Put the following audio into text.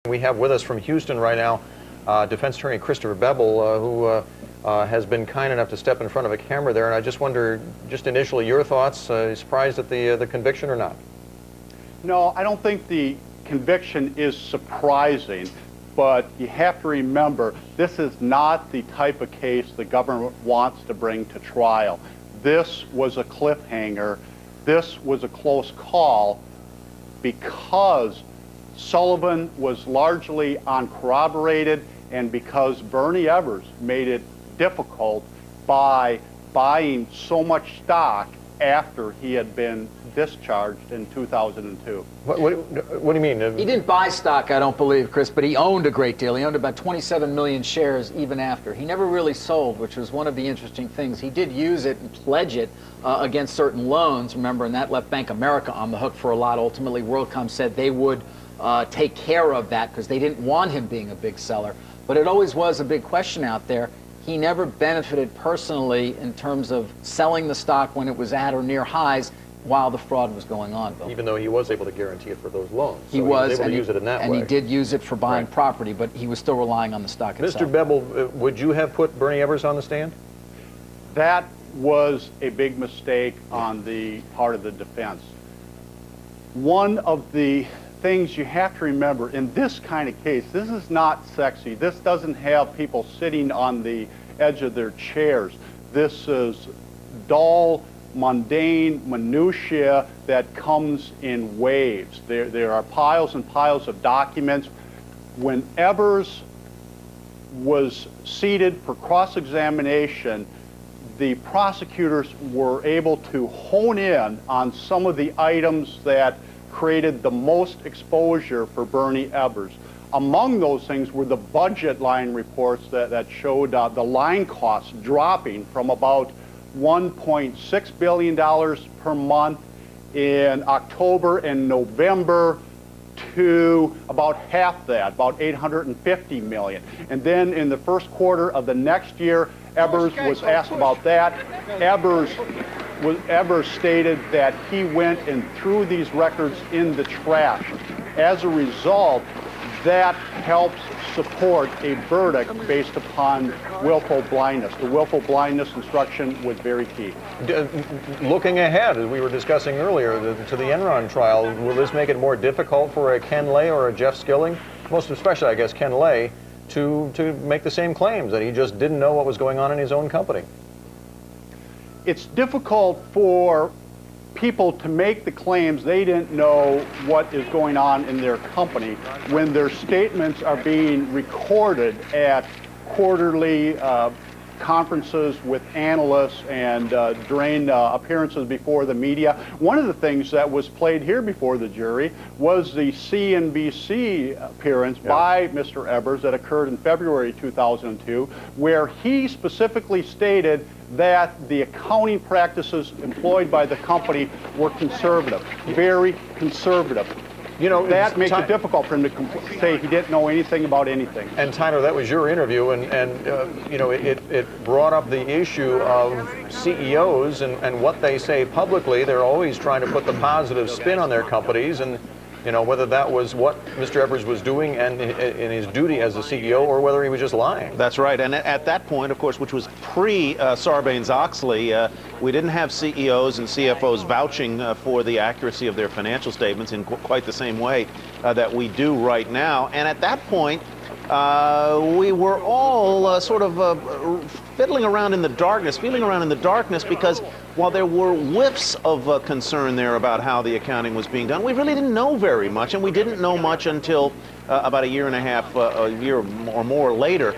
We have with us from Houston right now defense attorney Christopher Bebel, who has been kind enough to step in front of a camera there. And I just wonder, just initially, your thoughts. Surprised at the conviction or not? No, I don't think the conviction is surprising, but you have to remember, this is not the type of case the government wants to bring to trial. This was a cliffhanger. This was a close call because Sullivan was largely uncorroborated and because Bernie Ebbers made it difficult by buying so much stock after he had been discharged in 2002. What do you mean? He didn't buy stock, I don't believe, Chris, but he owned a great deal. He owned about 27 million shares even after. He never really sold, which was one of the interesting things. He did use it and pledge it against certain loans, remember, and that left Bank of America on the hook for a lot. Ultimately, WorldCom said they would take care of that because they didn't want him being a big seller. But it always was a big question out there. He never benefited personally in terms of selling the stock when it was at or near highs while the fraud was going on, Bill. Even though he was able to guarantee it for those loans. He was able to use it in that way. And he did use it for buying property, but he was still relying on the stock itself. Mr. Bebel, would you have put Bernie Ebbers on the stand? That was a big mistake on the part of the defense. One of the things you have to remember in this kind of case, this is not sexy. This doesn't have people sitting on the edge of their chairs. This is dull, mundane minutia that comes in waves. There are piles and piles of documents. When Ebbers was seated for cross-examination, the prosecutors were able to hone in on some of the items that created the most exposure for Bernie Ebbers. Among those things were the budget line reports that showed the line costs dropping from about $1.6 billion per month in October and November to about half that, about $850 million. And then in the first quarter of the next year, Ebbers was asked about that. Ebbers stated that he went and threw these records in the trash. As a result, that helps support a verdict based upon willful blindness. The willful blindness instruction was very key. Looking ahead, as we were discussing earlier, to the Enron trial, will this make it more difficult for a Ken Lay or a Jeff Skilling, most especially, I guess, Ken Lay, to make the same claims that he just didn't know what was going on in his own company? It's difficult for people to make the claims they didn't know what is going on in their company when their statements are being recorded at quarterly conferences with analysts and during appearances before the media. One of the things that was played here before the jury was the CNBC appearance by Mr. Ebbers that occurred in February 2002, where he specifically stated that the accounting practices employed by the company were conservative, very conservative. You know, that makes it difficult for him to say he didn't know anything about anything. And Tyler, that was your interview, and you know, it brought up the issue of CEOs and what they say publicly. They're always trying to put the positive spin on their companies, and you know, whether that was what Mr. Ebbers was doing and in his duty as a CEO, or whether he was just lying. That's right. And at that point, of course, which was pre-Sarbanes-Oxley, we didn't have CEOs and CFOs vouching for the accuracy of their financial statements in quite the same way that we do right now. And at that point, we were all sort of fiddling around in the darkness, feeling around in the darkness, because while there were whiffs of concern there about how the accounting was being done, we really didn't know very much, and we didn't know much until about a year and a half, a year or more later.